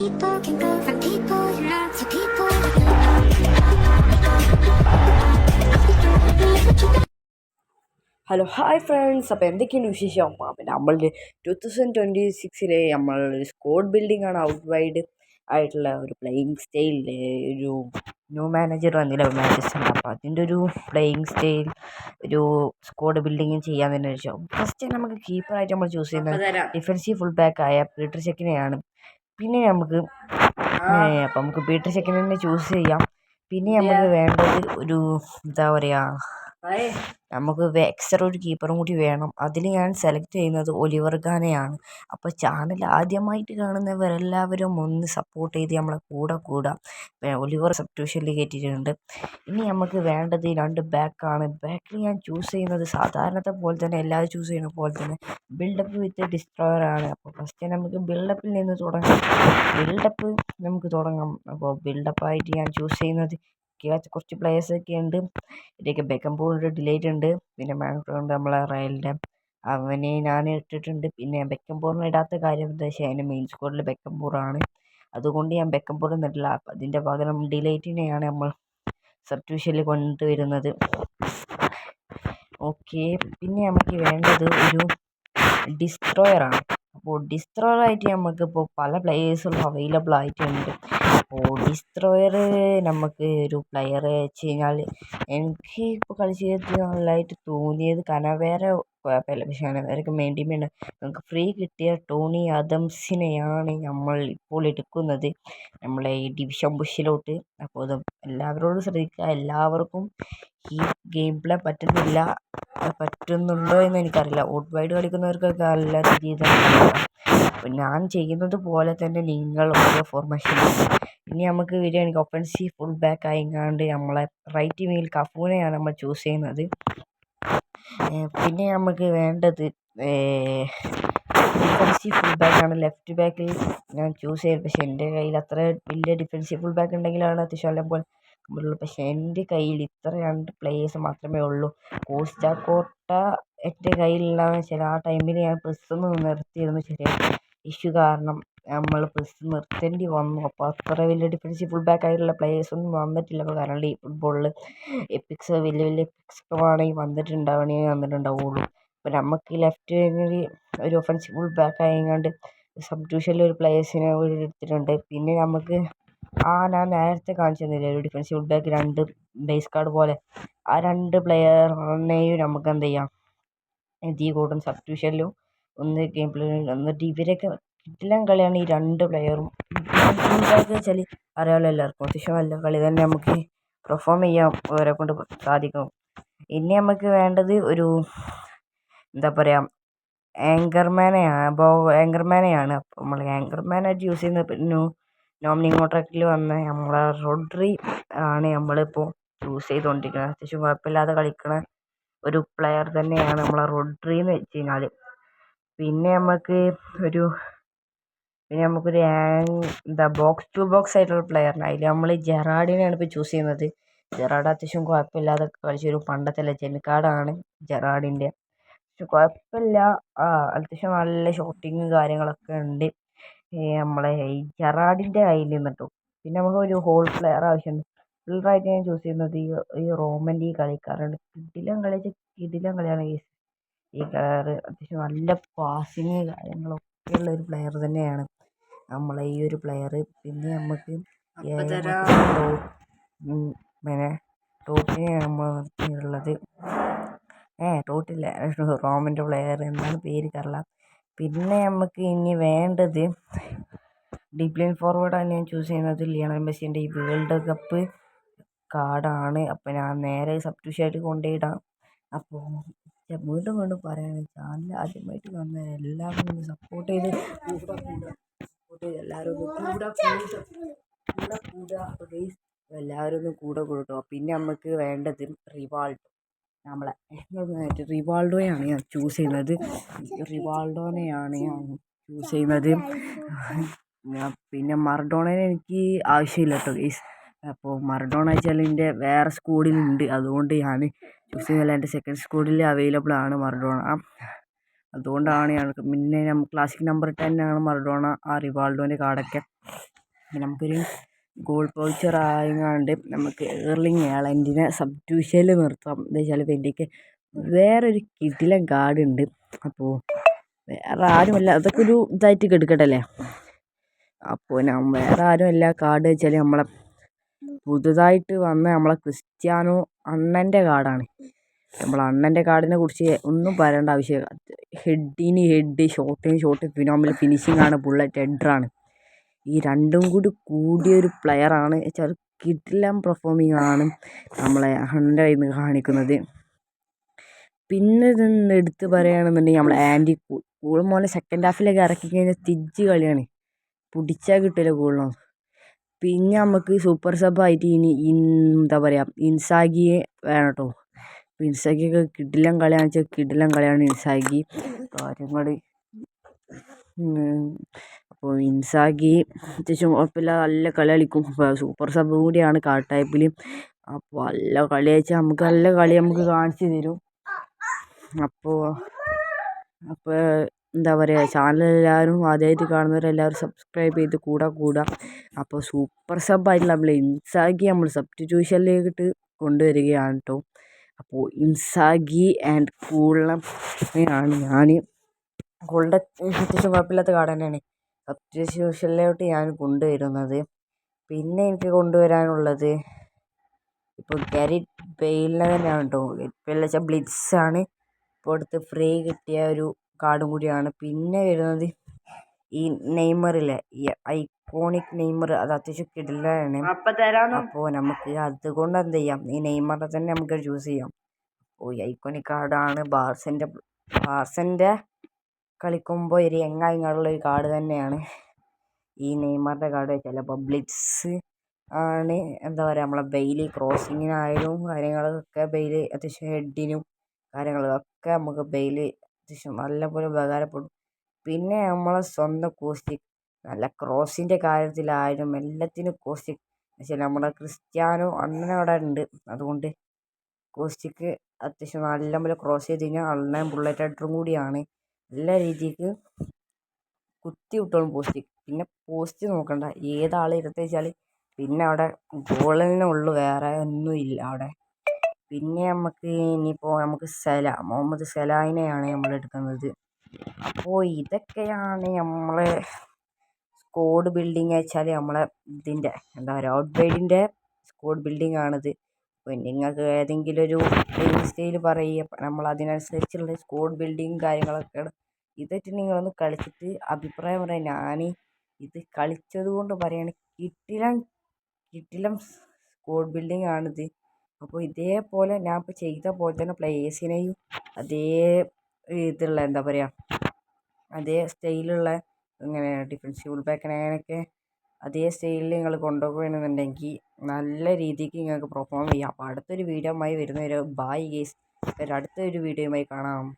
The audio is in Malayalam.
People can go from people to people. Hello hi friends, അപ്പോൾ എന്തൊക്കെയാണ് വിശേഷം? അപ്പം നമ്മളുടെ 2026 നമ്മൾ സ്ക്വാഡ് ബിൽഡിംഗ് ആണ്. ഔട്ട് വൈഡ് ആയിട്ടുള്ള ഒരു പ്ലേയിങ് സ്റ്റൈലിൽ ഒരു ന്യൂ മാനേജർ വന്നില്ല മാഞ്ചസ്റ്റർ. അപ്പോൾ അതിൻ്റെ ഒരു പ്ലേയിങ് സ്റ്റൈൽ ഒരു സ്ക്വാഡ് ബിൽഡിങ് ചെയ്യാൻ തന്നെ വെച്ചാൽ ഫസ്റ്റ് നമുക്ക് കീപ്പറായിട്ട് നമ്മൾ ചൂസ് ചെയ്യുന്നത് ഡിഫൻസീവ് ഫുൾ ബാക്ക് ആയ പീറ്റർ ചെക്കിനെയാണ്. പിന്നെ നമുക്ക് അപ്പം നമുക്ക് പീറ്റർ ചെക്കിനെ തന്നെ ചൂസ് ചെയ്യാം. പിന്നെ നമുക്ക് വേണ്ടത് ഒരു എന്താ പറയുക, നമുക്ക് എക്സ്ട്രാ ഒരു കീപ്പറും കൂടി വേണം. അതിൽ ഞാൻ സെലക്ട് ചെയ്യുന്നത് ഒലിവർ ഖാനെയാണ്. അപ്പോൾ ചാനൽ ആദ്യമായിട്ട് കാണുന്നവരെല്ലാവരും ഒന്ന് സപ്പോർട്ട് ചെയ്ത് നമ്മളെ കൂടെ ഒലിവർ സബ്സ്റ്റിറ്റ്യൂഷനിൽ കയറ്റിയിട്ടുണ്ട്. ഇനി നമുക്ക് വേണ്ടത് 2 ബാക്കാണ്. ബാക്കിൽ ഞാൻ ചൂസ് ചെയ്യുന്നത് സാധാരണത്തെ പോലെ തന്നെ എല്ലാവരും ചൂസ് ചെയ്യുന്ന പോലെ തന്നെ ബിൽഡപ്പ് വിത്ത് ഡിസ്ട്രോയർ ആണ്. അപ്പോൾ ഫസ്റ്റ് നമുക്ക് ബിൽഡപ്പിൽ നിന്ന് തുടങ്ങാം. അപ്പോൾ ബിൽഡപ്പായിട്ട് ഞാൻ ചൂസ് ചെയ്യുന്നത് കുറച്ച് പ്ലേയേഴ്സൊക്കെ ഉണ്ട്. ഇതിലേക്ക് ബെക്കംബോളിൻ്റെ ഡിലേറ്റ് ഉണ്ട്, പിന്നെ മാൻഫ്രോണ്ട് നമ്മളെ റയലിൻ്റെ അവനെ ഞാൻ ഇട്ടിട്ടുണ്ട്. പിന്നെ ബെക്കംബോറിന് ഇടാത്ത കാര്യം എന്താ വെച്ചാൽ അതിൻ്റെ മെയിൻ സ്ക്വാഡിൽ ബെക്കംബോറാണ്, അതുകൊണ്ട് ഞാൻ ബെക്കംബോർ ഇട്ടില്ല. അപ്പം അതിൻ്റെ പകരം ഡിലേറ്റിനെയാണ് നമ്മൾ സബ്സ്റ്റിറ്റ്യൂഷനിൽ കൊണ്ടുവരുന്നത്. ഓക്കെ, പിന്നെ നമുക്ക് വേണ്ടത് ഒരു ഡിസ്ട്രോയറാണ്. അപ്പോൾ ഡിസ്ട്രോയറായിട്ട് നമുക്കിപ്പോൾ പല പ്ലേയേഴ്സും അവൈലബിൾ ആയിട്ടുണ്ട്. അപ്പോൾ ഡിസ്ട്രോയർ നമുക്ക് ഒരു പ്ലെയർ വെച്ച് കഴിഞ്ഞാൽ എനിക്ക് ഇപ്പോൾ കളിച്ച് നല്ലതായിട്ട് തോന്നിയത് കനവേര കുഴപ്പമില്ല, പക്ഷേ കനവേരക്ക് വേണ്ടി നമുക്ക് ഫ്രീ കിട്ടിയ ടോണി ആദംസിനെയാണ് നമ്മൾ ഇപ്പോൾ എടുക്കുന്നത് നമ്മളെ ഈ ഡിവിഷൻ ബുഷിലോട്ട്. അപ്പോൾ അത് എല്ലാവരോടും ശ്രദ്ധിക്കുക, എല്ലാവർക്കും ഈ ഗെയിം പ്ലേ പറ്റുന്നുണ്ടോ എന്ന് എനിക്കറിയില്ല. ഔട്ട് വൈഡ് കളിക്കുന്നവർക്കൊക്കെ നല്ല രീതിയിൽ തന്നെ അപ്പോൾ ഞാൻ ചെയ്യുന്നത് പോലെ തന്നെ നിങ്ങൾ ഓരോ ഫോർമേഷൻ. ഇനി നമുക്ക് വരികയാണെങ്കിൽ ഒഫൻസീവ് ഫുൾ ബാക്ക് ആയിങ്ങാണ്ട് നമ്മളെ റൈറ്റ് വിങ്ങിൽ കഫൂനെയാണ് നമ്മൾ ചൂസ് ചെയ്യുന്നത്. പിന്നെ നമുക്ക് വേണ്ടത് ഡിഫൻസീവ് ഫുൾ ബാക്കാണ്. ലെഫ്റ്റ് ബാക്കിൽ ഞാൻ ചൂസ് ചെയ്തത്, പക്ഷേ എൻ്റെ കയ്യിൽ അത്ര വലിയ ഡിഫൻസീവ് ഫുൾ ബാക്ക് ഉണ്ടെങ്കിലാണ് അത്യാവശ്യം നല്ല പോലെ ഉള്ളൂ. പക്ഷേ എൻ്റെ കയ്യിൽ ഇത്ര 2 പ്ലേയേഴ്സ് മാത്രമേ ഉള്ളൂ. കോസ്റ്റ എൻ്റെ കയ്യിലുള്ളതെന്ന് വെച്ചാൽ ആ ടൈമിൽ ഞാൻ പ്രസ്സൊന്ന് നിർത്തിയിരുന്നു, ചെറിയ ഇഷ്യൂ കാരണം നമ്മൾ പ്രസ് നിർത്തേണ്ടി വന്നു. അപ്പോൾ അത്ര വലിയ ഡിഫൻസീവ് ഫുൾ ബാക്ക് ആയിട്ടുള്ള പ്ലേയേഴ്സൊന്നും വന്നിട്ടില്ല. അപ്പോൾ കാരണം ഈ ഫുട്ബോളിൽ വലിയ എപ്പിക്സുകളാണെങ്കിൽ വന്നിട്ടുണ്ടാവുള്ളൂ. അപ്പോൾ നമുക്ക് ലെഫ്റ്റ് വിങ്ങിൽ ഒരു ഒഫൻസീവ് ഫുൾ ബാക്ക് ആയതുകൊണ്ട് സബ്സ്റ്റിറ്റ്യൂഷനിൽ ഒരു പ്ലേയേഴ്സിനെ എടുത്തിട്ടുണ്ട്. പിന്നെ നമുക്ക് ഞാൻ നേരത്തെ കാണിച്ചു തന്നില്ലേ ഒരു defensive full back 2 base card പോലെ, ആ 2 പ്ലെയറിനെയും നമുക്ക് എന്ത് ചെയ്യാം, ഇതിൽ കൂടും സബ്സ്റ്റിറ്റ്യൂഷനിലും ഒന്ന് ഗെയിം പ്ലേ. എന്നിട്ട് ഇവരൊക്കെ കിടിലൻ കളിയാണ് ഈ 2 പ്ലെയറും. ഫുൾ ബാക്ക് വെച്ചാൽ അറിയാമല്ലോ എല്ലാവർക്കും, അത്യാവശ്യം നല്ല കളി തന്നെ നമുക്ക് പെർഫോം ചെയ്യാൻ അവരെ കൊണ്ട് സാധിക്കും. ഇനി നമുക്ക് വേണ്ടത് ഒരു എന്താ പറയുക, ആങ്കർമാനെയാണ്. അപ്പോൾ ആങ്കർമാനെയാണ് അപ്പോൾ നമ്മൾ ആങ്കർമാനായിട്ട് യൂസ് ചെയ്യുന്ന നോമിനി കോൺട്രാക്റ്റിൽ വന്ന നമ്മളെ റോഡ്രി ആണ് നമ്മളിപ്പോൾ ചൂസ് ചെയ്തുകൊണ്ടിരിക്കുന്നത്. അത്യാവശ്യം കുഴപ്പമില്ലാതെ കളിക്കണ ഒരു പ്ലെയർ തന്നെയാണ് നമ്മളെ റോഡ്രി എന്ന് വെച്ച് കഴിഞ്ഞാൽ. പിന്നെ നമുക്കൊരു ബോക്സ് ടു ബോക്സ് ആയിട്ടുള്ള പ്ലെയറിന് അതിൽ നമ്മൾ ജെറാഡിനെയാണ് ഇപ്പോൾ ചൂസ് ചെയ്യുന്നത്. ജെറാഡ് അത്യാവശ്യം കുഴപ്പമില്ലാതെ കളിച്ചൊരു പണ്ടത്തെ ലെജൻഡ് കാർഡാണ് ജെറാഡിൻ്റെ. പക്ഷെ കുഴപ്പമില്ല, അത്യാവശ്യം നല്ല ഷോട്ടിങ് കാര്യങ്ങളൊക്കെ ഉണ്ട് നമ്മളെ ഈ ജെറാഡിൻ്റെ കയ്യിൽ നിന്നിട്ടു. പിന്നെ നമുക്ക് ഒരു ഹോൾ പ്ലെയർ ആവശ്യമുണ്ട്. ഫുള്ളായിട്ട് ഞാൻ ചൂസ് ചെയ്യുന്നത് ഈ റോമൻ്റെ ഈ കളിക്കാരാണ്. കിടിലൻ കളിയാണ് ഈ കളർ. അത്യാവശ്യം നല്ല പാസിങ് കാര്യങ്ങളൊക്കെ ഉള്ള ഒരു പ്ലെയർ തന്നെയാണ് നമ്മളെ ഈ ഒരു പ്ലെയർ. പിന്നെ നമുക്ക് പിന്നെ ടോട്ടിനെയാണ് നമ്മളുള്ളത്. ടോട്ടില്ല, റോമൻ്റെ പ്ലെയർ എന്നാണ് പേര് കറല. പിന്നെ നമുക്ക് ഇനി വേണ്ടത് ഡിപ്ലിൻ ഫോർവേഡാണ് ഞാൻ ചൂസ് ചെയ്യുന്നത്. ലിയണൽ മെസ്സിൻ്റെ ഈ വേൾഡ് കപ്പ് കാർഡാണ്. അപ്പോൾ ഞാൻ നേരെ സബ്സ്റ്റിറ്റ്യൂഷനായിട്ട് കൊണ്ടുപോയിടാം. അപ്പോൾ വീണ്ടും പറയുകയാണ്, ചാനൽ ആദ്യമായിട്ട് വന്ന എല്ലാവരും ഒന്ന് സപ്പോർട്ട് ചെയ്ത് എല്ലാവരും എല്ലാവരും ഒന്ന് കൂടെ കൂട്ടോ. പിന്നെ നമുക്ക് വേണ്ടത് റിവാൾഡോയാണ് ഞാൻ ചൂസ് ചെയ്യുന്നത്. പിന്നെ മറഡോണയെ എനിക്ക് ആവശ്യമില്ല കേട്ടോ ഗൈസ്. അപ്പോൾ മറഡോണ വെച്ചാൽ എൻ്റെ വേറെ സ്ക്വാഡിലുണ്ട്, അതുകൊണ്ട് ഞാൻ ചൂസ് ചെയ്യുന്നില്ല. എൻ്റെ സെക്കൻഡ് സ്ക്വാഡിൽ അവൈലബിൾ ആണ് മറഡോണ. അതുകൊണ്ടാണ് ഞങ്ങൾക്ക് പിന്നെ ക്ലാസിക് നമ്പർ 10 ആണ് മറഡോണ ആ റിവാൾഡോൻ്റെ കാർഡൊക്കെ. പിന്നെ നമുക്കൊരു ഗോൾ പൗച്ചർ ആയങ്ങാണ്ട് നമുക്ക് എർലിങ് ഹാലൻഡിനെ സബ്സ്റ്റിറ്റ്യൂഷനിൽ നിർത്താം. എന്താ വെച്ചാൽ എനിക്ക് വേറൊരു കിടിലൻ കാർഡ് ഉണ്ട്. അപ്പോൾ വേറെ ആരുമല്ല, അതൊക്കെ ഒരു ഇതായിട്ട് കെടുക്കട്ടല്ലേ. അപ്പോൾ വേറെ ആരുമല്ല, കാർഡ് വെച്ചാൽ നമ്മളെ പുതുതായിട്ട് വന്ന നമ്മളെ ക്രിസ്ത്യാനോ അണ്ണൻ്റെ കാർഡാണ്. നമ്മളെ അണ്ണൻ്റെ കാർഡിനെ കുറിച്ച് ഒന്നും പറയേണ്ട ആവശ്യമില്ല. ഹെഡിന് ഹെഡ്, ഷോട്ടിന് ഷോട്ട്, ഫിനോമിനൽ ഫിനിഷിംഗ് ആണ്, ബുള്ളറ്റ് ഹെഡറാണ്. ഈ രണ്ടും കൂടി കൂടിയൊരു പ്ലെയറാണ്. കിടിലൻ പെർഫോമിംഗ് ആണ് നമ്മളെ അണ്ണൻ്റെ കയ്യിൽ നിന്ന് കാണിക്കുന്നത്. പിന്നെ ഇതൊന്ന് എടുത്ത് പറയുകയാണെന്നുണ്ടെങ്കിൽ നമ്മളെ ആൻറ്റി കൂൾ മോനെ സെക്കൻഡ് ഹാഫിലൊക്കെ ഇറക്കി കഴിഞ്ഞാൽ തിരിച്ച് കളിയാണ്, പിടിച്ചാൽ കിട്ടില്ല കൂളിനോ. പിന്നെ നമുക്ക് സൂപ്പർ സബായിട്ട് ഇനി എന്താ പറയുക, ഇൻസാഗിയെ വേണം കേട്ടോ. അപ്പോൾ ഇൻസാഗിയൊക്കെ കിടിലൻ കളിയാണെന്ന് വെച്ചാൽ കിടിലൻ കളിയാണ് ഇൻസാഗി കാര്യങ്ങൾ. അപ്പോൾ ഇൻസാഗി അത്യാവശ്യം കുഴപ്പമില്ല, നല്ല കളി കളിക്കും. സൂപ്പർ സബ് കൂടിയാണ് കാർഡ് ടൈപ്പിൽ. അപ്പോൾ നല്ല കളി വെച്ചാൽ നമുക്ക് നല്ല കളി നമുക്ക് കാണിച്ചു തരും. അപ്പോൾ എന്താ പറയുക, ചാനലെല്ലാവരും ആദ്യമായിട്ട് കാണുന്നവരെല്ലാവരും സബ്സ്ക്രൈബ് ചെയ്ത് കൂടുക. അപ്പോൾ സൂപ്പർ സബ്ബായിട്ടുള്ള നമ്മൾ ഇൻസാഗി നമ്മൾ സബ്സ്റ്റിറ്റ്യൂഷനിലേക്കിട്ട് കൊണ്ടുവരികയാണ് കേട്ടോ. അപ്പോൾ ഇൻസാഗി ആൻഡ് കൂളിനാണ് ഞാൻ കൂളിൻ്റെ അത്യാവശ്യം കുഴപ്പമില്ലാത്ത കാർഡ് തന്നെയാണ് സബ്സ്റ്റിറ്റ്യൂഷനിലോട്ട് ഞാൻ കൊണ്ടുവരുന്നത്. പിന്നെ എനിക്ക് കൊണ്ടുവരാനുള്ളത് ഇപ്പോൾ ഗാരറ്റ് ബെയിലിനെ തന്നെയാണ് കേട്ടോ. ഗാരറ്റ് ബെയിൽ വെച്ചാൽ ബ്ലിറ്റ്സാണ് ഇപ്പോൾ അടുത്ത് ഫ്രീ കിട്ടിയ ഒരു കാർഡും കൂടിയാണ്. പിന്നെ വരുന്നത് ഈ നെയ്മറില്ലേ, ഈ ഐക്കോണിക് നെയ്മർ, അത് അത്യാവശ്യം കിടിലനാണ്. അപ്പോൾ നമുക്ക് അതുകൊണ്ട് എന്ത് ചെയ്യാം, ഈ നെയ്മറിനെ തന്നെ നമുക്ക് ചൂസ് ചെയ്യാം. അപ്പോൾ ഈ ഐക്കോണിക് കാർഡാണ് ബാർസൻ്റെ കളിക്കുമ്പോൾ ഒരു യങ്ങായിട്ടുള്ള ഒരു കാർഡ് തന്നെയാണ് ഈ നെയ്മറിൻ്റെ കാർഡ് വെച്ചാൽ. അപ്പോൾ ബ്ലിറ്റ്സ് ആണ് എന്താ പറയുക, നമ്മളെ ബെയിലി ക്രോസിങ്ങിനായാലും കാര്യങ്ങളൊക്കെ ബെയില് അത്യാവശ്യം ഹെഡിനും കാര്യങ്ങളൊക്കെ നമുക്ക് ബെയില് അത്യാവശ്യം നല്ലപോലെ ഉപകാരപ്പെടും. പിന്നെ നമ്മളെ സ്വന്തം കോസ്റ്റിക് നല്ല ക്രോസിൻ്റെ കാര്യത്തിലായാലും എല്ലാത്തിനും കോസ്റ്റിക് വെച്ചാൽ നമ്മുടെ ക്രിസ്ത്യാനോ അണ്ണനവിടെ ഉണ്ട്. അതുകൊണ്ട് കോസ്റ്റിക്ക് അത്യാവശ്യം നല്ലപോലെ ക്രോസ് ചെയ്ത് കഴിഞ്ഞാൽ അണ്ണൻ ബുള്ളറ്റ് ഹെഡറും കൂടിയാണ്. നല്ല രീതിക്ക് കുത്തി വിട്ടോളും പോസ്റ്റ്. പിന്നെ പോസ്റ്റ് നോക്കണ്ട, ഏതാൾ ഇരുത്തി വെച്ചാൽ പിന്നെ അവിടെ ഗോളിനെ ഉള്ളു, വേറെ ഒന്നുമില്ല അവിടെ. പിന്നെ ഇനിയിപ്പോൾ നമുക്ക് മുഹമ്മദ് സലാഹിനെയാണ് നമ്മൾ എടുക്കുന്നത്. അപ്പോൾ ഇതൊക്കെയാണ് നമ്മളെ സ്ക്വാഡ് ബിൽഡിങ് വെച്ചാൽ നമ്മളെ ഇതിൻ്റെ എന്താ പറയുക, ഔട്ട് വൈഡിൻ്റെ സ്ക്വാഡ് ബിൽഡിംഗ് ആണിത്. പിന്നെ നിങ്ങൾക്ക് ഏതെങ്കിലും ഒരു പ്ലേയിങ് സ്റ്റൈൽ പറയുക, നമ്മൾ അതിനനുസരിച്ചുള്ള സ്ക്വാഡ് ബിൽഡിങ് കാര്യങ്ങളൊക്കെയാണ്. ഇതൊക്കെ നിങ്ങളൊന്ന് കളിച്ചിട്ട് അഭിപ്രായം പറയാം. ഞാൻ ഇത് കളിച്ചത് കൊണ്ട് പറയുകയാണ്, കിടിലം സ്ക്വാഡ് ബിൽഡിംഗ് ആണിത്. അപ്പോൾ ഇതേപോലെ ഞാൻ ഇപ്പോൾ ചെയ്ത പോലെ തന്നെ പ്ലേയേഴ്സിനെയും അതേ ഇതുള്ള എന്താ പറയുക, അതേ സ്റ്റൈലുള്ള ഇങ്ങനെ ഡിഫൻസീവ് ബാക്കിനെ അങ്ങനെയൊക്കെ അതേ സ്റ്റൈലിൽ നിങ്ങൾ കൊണ്ടുപോകുകയാണെന്നുണ്ടെങ്കിൽ നല്ല രീതിക്ക് നിങ്ങൾക്ക് പെർഫോം ചെയ്യാം. അപ്പോൾ അടുത്തൊരു വീഡിയോയുമായി വരുന്നവരെ ബൈ ഗൈസ്. അടുത്തൊരു വീഡിയോയുമായി കാണാം.